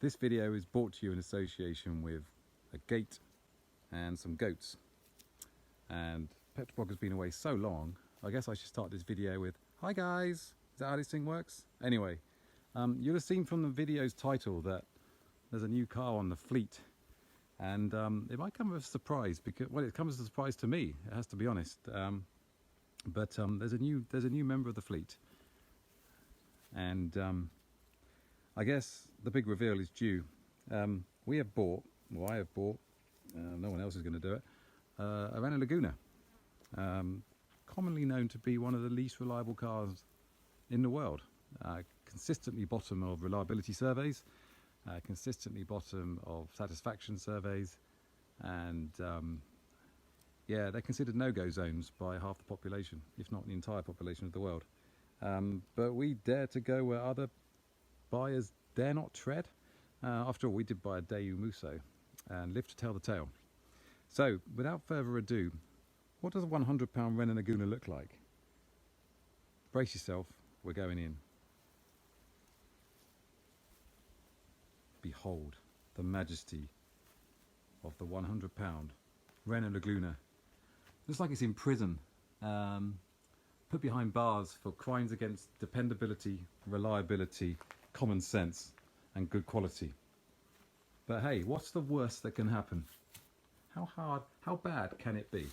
This video is brought to you in association with a gate and some goats. And PetrolBlog has been away so long, I guess I should start this video with, hi guys, is that how this thing works? Anyway, you'll have seen from the video's title that there's a new car on the fleet. And it might come as a surprise, because, well, it comes as a surprise to me, it has to be honest. But there's a new member of the fleet. And I guess the big reveal is due. We have bought, well, I have bought, no one else is going to do it, a Renault Laguna, commonly known to be one of the least reliable cars in the world. Consistently bottom of reliability surveys, consistently bottom of satisfaction surveys, and yeah, they're considered no-go zones by half the population, if not the entire population of the world. But we dare to go where other buyers dare not tread. After all, we did buy a Daewoo Musso and live to tell the tale. So, without further ado, what does a £100 Renault Laguna look like? Brace yourself, we're going in. Behold the majesty of the £100 Renault Laguna. Looks like it's in prison, put behind bars for crimes against dependability, reliability, common sense and good quality. But hey, what's the worst that can happen? How bad can it be?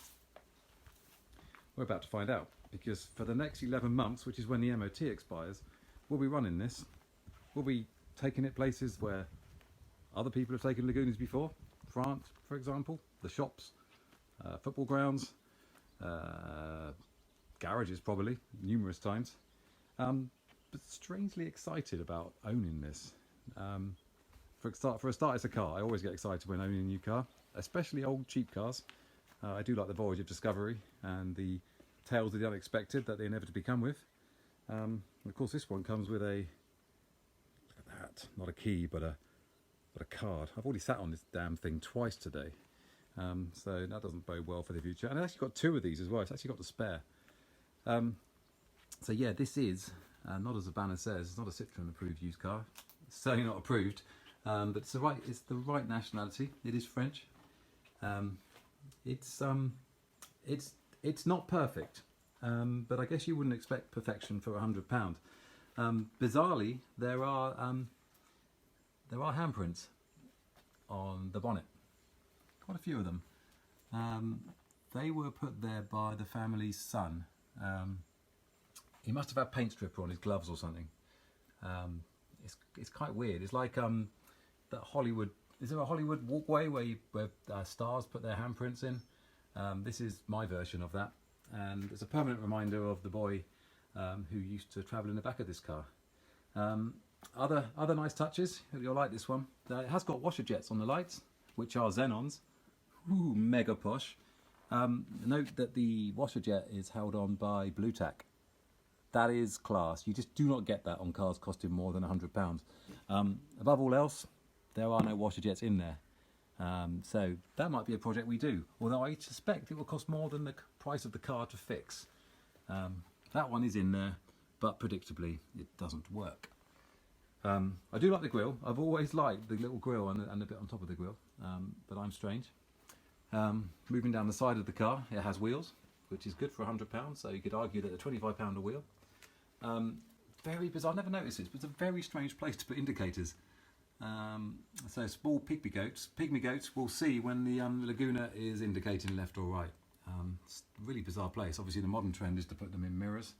We're about to find out, because for the next 11 months, which is when the MOT expires, we'll be running this. We'll be taking it places where other people have taken Lagunas before. France, for example, the shops, football grounds, garages probably, numerous times. But strangely excited about owning this. For a start, it's a car. I always get excited when owning a new car, especially old cheap cars. I do like the voyage of discovery and the tales of the unexpected that they inevitably come with. And of course, this one comes with a, look at that, not a key, but a card. I've already sat on this damn thing twice today, so that doesn't bode well for the future. And I've actually got two of these as well. It's actually got the spare. So yeah, this is, not as the banner says, it's not a Citroen approved used car. It's certainly not approved, but it's the right nationality. It is French. It's not perfect, but I guess you wouldn't expect perfection for £100. Bizarrely, there are handprints on the bonnet. Quite a few of them. They were put there by the family's son. He must have had paint stripper on his gloves or something. It's quite weird. It's like that Hollywood. Is there a Hollywood walkway where stars put their handprints in? This is my version of that, and it's a permanent reminder of the boy who used to travel in the back of this car. Other nice touches. You'll like this one. It has got washer jets on the lights, which are xenons. Ooh, mega posh. Note that the washer jet is held on by blue tack. That is class. You just do not get that on cars costing more than £100. Above all else, there are no washer jets in there. So that might be a project we do, although I suspect it will cost more than the price of the car to fix. That one is in there, but predictably it doesn't work. I do like the grille. I've always liked the little grille and the bit on top of the grille, but I'm strange. Moving down the side of the car, it has wheels, which is good for £100, so you could argue that a £25 a wheel. Very bizarre, I've never noticed this, but it's a very strange place to put indicators. So small pygmy goats will see when the Laguna is indicating left or right. It's a really bizarre place. Obviously the modern trend is to put them in mirrors,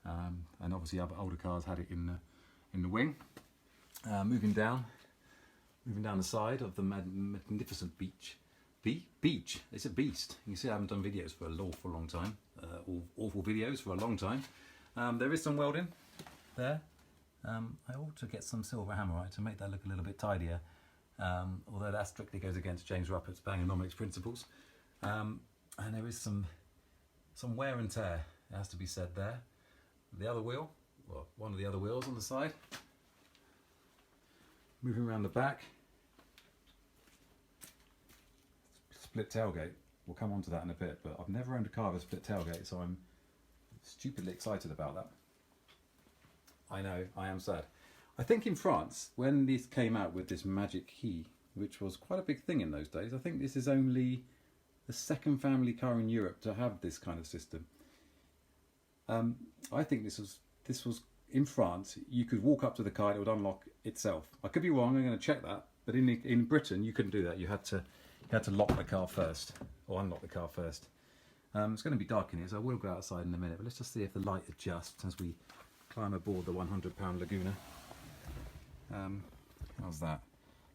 and obviously older cars had it in the wing. Moving down the side of the magnificent beach. It's a beast. You can see I haven't done videos for an awful long time, awful videos for a long time. There is some welding there. I ought to get some silver hammerite to make that look a little bit tidier, although that strictly goes against James Ruppert's Bang-O-nomics principles. And there is some wear and tear, it has to be said there. The other wheel, well, one of the other wheels on the side. Moving around the back. Split tailgate. We'll come on to that in a bit, but I've never owned a car with a split tailgate, so I'm stupidly excited about that. I know, I am sad. I think in France, when this came out with this magic key, which was quite a big thing in those days, I think this is only the second family car in Europe to have this kind of system. I think this was in France. You could walk up to the car, it would unlock itself. I could be wrong. I'm going to check that. But in Britain, you couldn't do that. You had to lock the car first or unlock the car first. It's going to be dark in here, so I will go outside in a minute. But let's just see if the light adjusts as we climb aboard the 100-pound Laguna. How's that?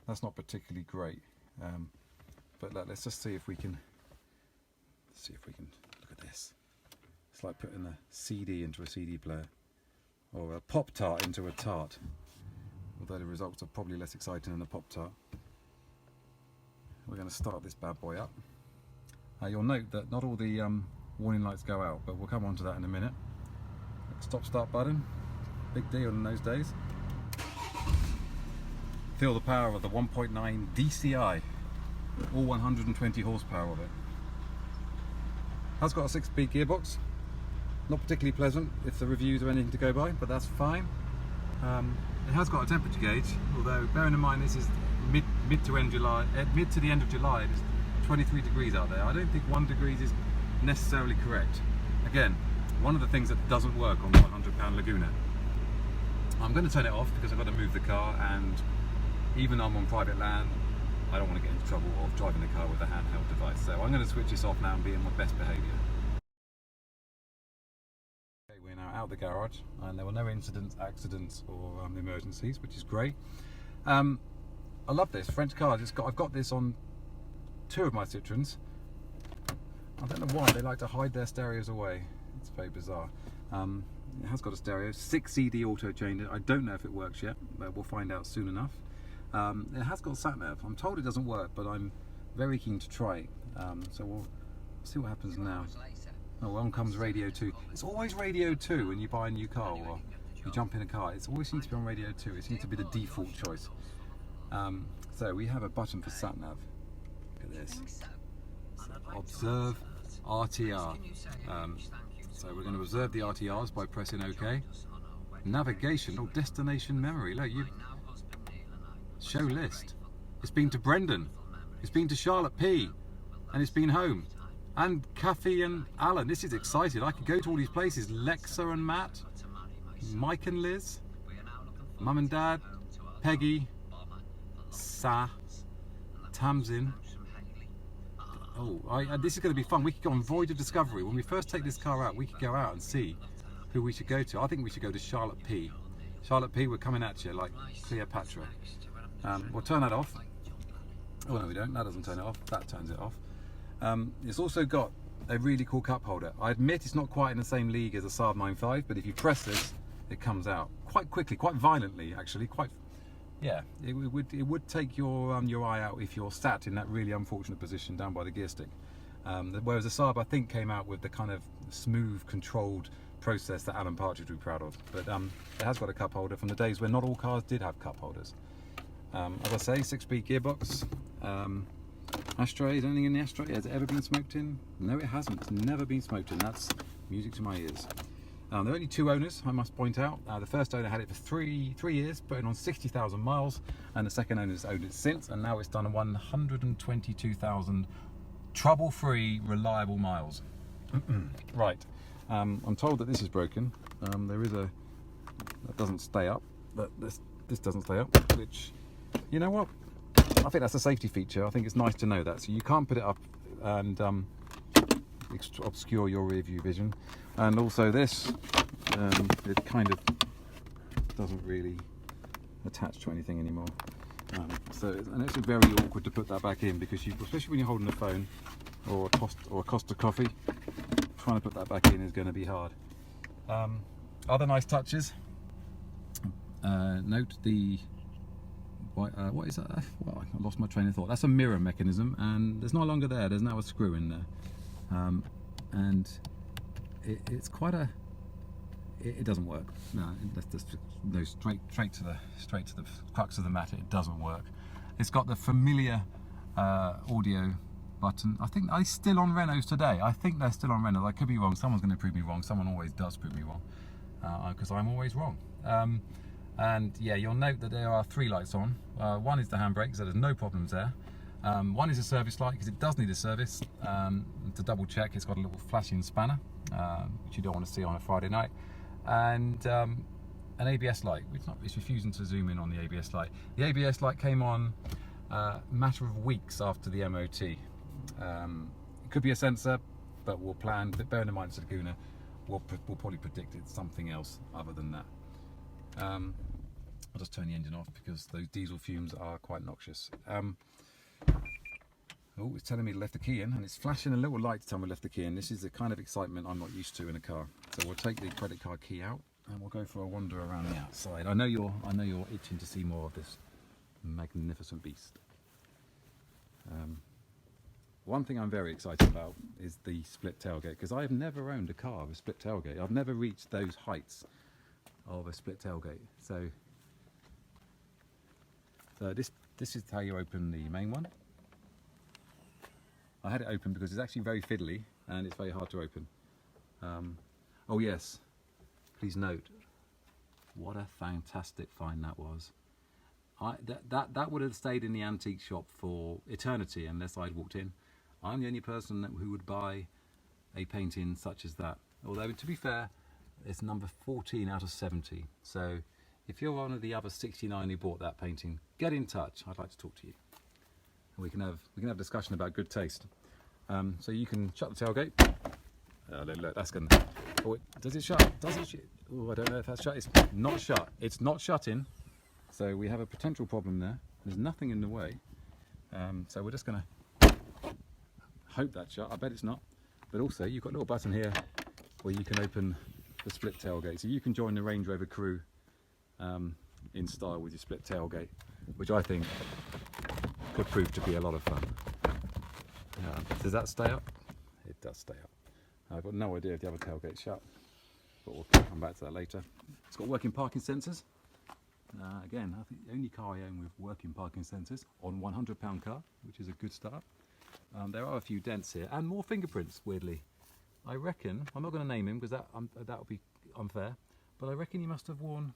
That's not particularly great. But let's just see if we can. Look at this. It's like putting a CD into a CD player, or a Pop Tart into a tart. Although the results are probably less exciting than the Pop Tart. We're going to start this bad boy up. You'll note that not all the warning lights go out, but we'll come on to that in a minute. Stop start button, big deal in those days. Feel the power of the 1.9 DCI, all 120 horsepower of it. Has got a 6-speed gearbox. Not particularly pleasant if the reviews are anything to go by, but that's fine. It has got a temperature gauge, although bearing in mind this is mid to the end of July. It's 23 degrees out there. I don't think 1 degree is necessarily correct. Again, one of the things that doesn't work on the 100-pound Laguna. I'm going to turn it off because I've got to move the car, and even though I'm on private land, I don't want to get into trouble of driving the car with a handheld device. So I'm going to switch this off now and be in my best behaviour. Okay, we're now out of the garage, and there were no incidents, accidents, or emergencies, which is great. I love this French car. I've got this on 2 of my Citroens. I don't know why they like to hide their stereos away. It's very bizarre. It has got a stereo, 6 CD auto changer. I don't know if it works yet, but we'll find out soon enough. It has got sat nav. I'm told it doesn't work, but I'm very keen to try it. So we'll see what happens now. Oh, on comes radio 2. It's always radio 2 when you buy a new car or you jump in a car. It always seems to be on radio 2. It seems to be the default choice. So we have a button for sat nav. Look at this. Observe RTR. So we're going to observe the RTRs by pressing OK. Navigation or destination memory. Look, you show list. It's been to Brendan. It's been to Charlotte P. And it's been home. And Kathy and Alan. This is exciting. I could go to all these places. Lexa and Matt. Mike and Liz. Mum and Dad. Peggy. Sa. Tamsin. Oh, this is going to be fun. We could go on Voyage of Discovery. When we first take this car out, we could go out and see who we should go to. I think we should go to Charlotte P. Charlotte P, we're coming at you like Cleopatra. We'll turn that off. Oh no, we don't. That doesn't turn it off. That turns it off. It's also got a really cool cup holder. I admit it's not quite in the same league as a Saab 9.5, but if you press this, it comes out quite quickly, quite violently actually. Yeah, it would take your eye out if you're sat in that really unfortunate position down by the gear stick. Whereas the Saab, I think, came out with the kind of smooth, controlled process that Alan Partridge would be proud of. But it has got a cup holder from the days when not all cars did have cup holders. As I say, 6-speed gearbox. Ashtray, is anything in the ashtray? Has it ever been smoked in? No, it hasn't. It's never been smoked in. That's music to my ears. There are only 2 owners, I must point out. The first owner had it for three years, putting on 60,000 miles, and the second owner's owned it since, and now it's done 122,000 trouble-free, reliable miles. Right, I'm told that this is broken. There is that doesn't stay up, but this doesn't stay up, which, you know what? I think that's a safety feature. I think it's nice to know that. So you can't put it up and obscure your rear view vision. And also this, it kind of doesn't really attach to anything anymore. And it's very awkward to put that back in because especially when you're holding a phone or a Costa coffee, trying to put that back in is going to be hard. Other nice touches. Note the what is that? Well, I lost my train of thought. That's a mirror mechanism, and it's no longer there. There's now a screw in there, and it's quite a. It doesn't work. No, straight to the crux of the matter. It doesn't work. It's got the familiar audio button. I think they're still on Renaults today. I think they're still on Renault. I could be wrong. Someone's going to prove me wrong. Someone always does prove me wrong, because I'm always wrong. And yeah, you'll note that there are 3 lights on. One is the handbrake, so there's no problems there. One is a service light, because it does need a service. To double check, it's got a little flashing spanner, which you don't want to see on a Friday night. And an ABS light, it's refusing to zoom in on the ABS light. The ABS light came on a matter of weeks after the MOT. It could be a sensor, but we'll plan, but bearing in mind it's a Laguna, we'll probably predict it's something else other than that. I'll just turn the engine off because those diesel fumes are quite noxious. Oh, it's telling me to left the key in, and it's flashing a little light to tell me to left the key in. This is the kind of excitement I'm not used to in a car. So we'll take the credit card key out and we'll go for a wander around the outside. I know you're itching to see more of this magnificent beast. One thing I'm very excited about is the split tailgate, because I have never owned a car with a split tailgate. I've never reached those heights of a split tailgate. So this is how you open the main one. I had it open because it's actually very fiddly and it's very hard to open. Oh yes, please note, what a fantastic find that was. That would have stayed in the antique shop for eternity unless I'd walked in. I'm the only person who would buy a painting such as that. Although, to be fair, it's number 14 out of 70. So if you're one of the other 69 who bought that painting, get in touch. I'd like to talk to you. We can have a discussion about good taste. So you can shut the tailgate. Look, that's going to... Oh, does it shut? Does it shut? Oh, I don't know if that's shut. It's not shut. It's not shutting. So we have a potential problem there. There's nothing in the way. So we're just going to hope that's shut. I bet it's not. But also, you've got a little button here where you can open the split tailgate. So you can join the Range Rover crew in style with your split tailgate, which I think could prove to be a lot of fun. Does that stay up? It does stay up. I've got no idea if the other tailgate's shut, but we'll come back to that later. It's got working parking sensors. Again, I think the only car I own with working parking sensors on £100 car, which is a good start. There are a few dents here and more fingerprints, weirdly. I reckon, I'm not going to name him because that would be unfair, but I reckon he must have worn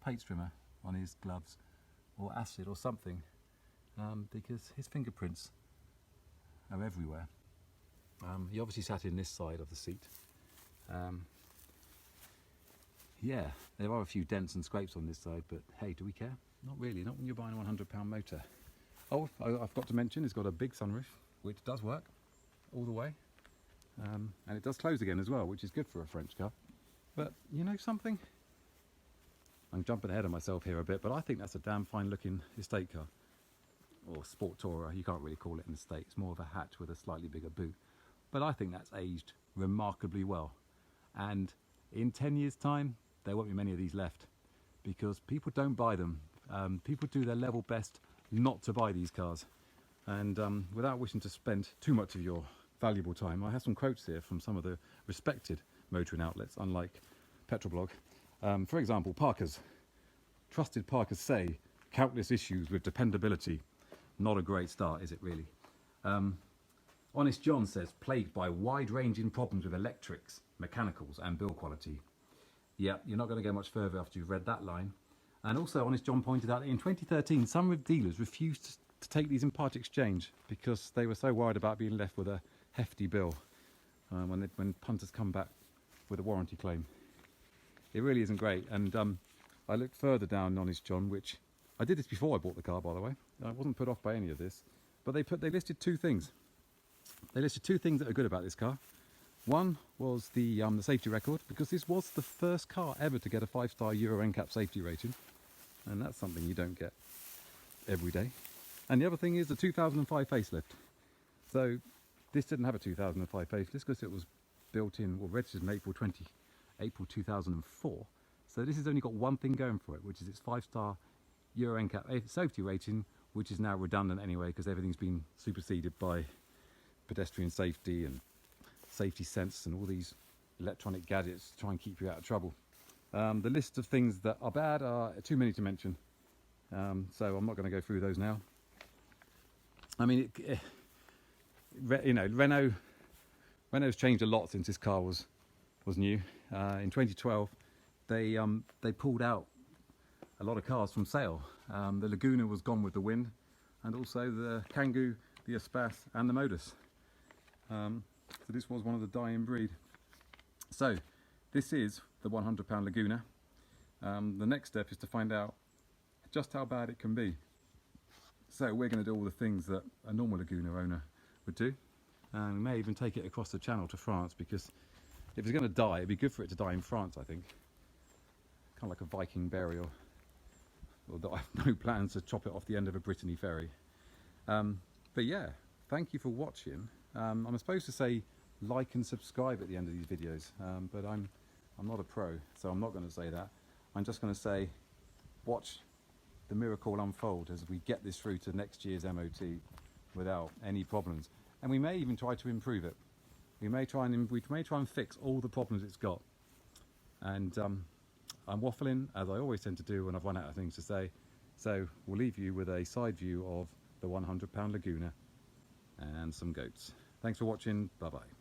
paint strimmer on his gloves or acid or something, because his fingerprints are everywhere. He obviously sat in this side of the seat. Yeah, there are a few dents and scrapes on this side, but hey, do we care? Not really, not when you're buying a £100 motor. Oh, I've got to mention, it's got a big sunroof, which does work all the way. And it does close again as well, which is good for a French car. But you know something? I'm jumping ahead of myself here a bit, but I think that's a damn fine looking estate car. Or sport tourer, you can't really call it an estate. It's more of a hatch with a slightly bigger boot. But I think that's aged remarkably well. And in 10 years' time, there won't be many of these left because people don't buy them. People do their level best not to buy these cars. And without wishing to spend too much of your valuable time, I have some quotes here from some of the respected motoring outlets, unlike PetrolBlog. For example, Parkers. Trusted Parkers say, countless issues with dependability. Not a great start, is it really? Honest John says, plagued by wide-ranging problems with electrics, mechanicals and build quality. Yeah, you're not going to go much further after you've read that line. And also, Honest John pointed out that in 2013, some dealers refused to take these in part exchange because they were so worried about being left with a hefty bill when punters come back with a warranty claim. It really isn't great. And I looked further down Honest John, which I did this before I bought the car, by the way. I wasn't put off by any of this, but they listed two things. They listed two things that are good about this car. One was the safety record, because this was the first car ever to get a 5-star Euro NCAP safety rating, and that's something you don't get every day. And the other thing is the 2005 facelift. So this didn't have a 2005 facelift because it was built in, or registered in April 2004. So this has only got one thing going for it, which is its 5-star Euro NCAP safety rating, which is now redundant anyway because everything's been superseded by pedestrian safety and safety sense and all these electronic gadgets to try and keep you out of trouble. The list of things that are bad are too many to mention, so I'm not going to go through those now. I mean, you know, Renault's changed a lot since this car was new. In 2012, they pulled out a lot of cars from sale. The Laguna was gone with the wind, and also the Kangoo, the Espace and the Modus. So this was one of the dying breed. So this is the £100 Laguna. The next step is to find out just how bad it can be. So we're going to do all the things that a normal Laguna owner would do, and we may even take it across the channel to France, because if it's going to die, it'd be good for it to die in France, I think. Kind of like a Viking burial. Although I have no plans to chop it off the end of a Brittany ferry. But yeah, thank you for watching. I'm supposed to say like and subscribe at the end of these videos, but I'm not a pro, so I'm not going to say that. I'm just going to say watch the miracle unfold as we get this through to next year's MOT without any problems, and we may even try to improve it. We may try and fix all the problems it's got. And I'm waffling, as I always tend to do when I've run out of things to say, so we'll leave you with a side view of the £100 Laguna and some goats. Thanks for watching. Bye bye.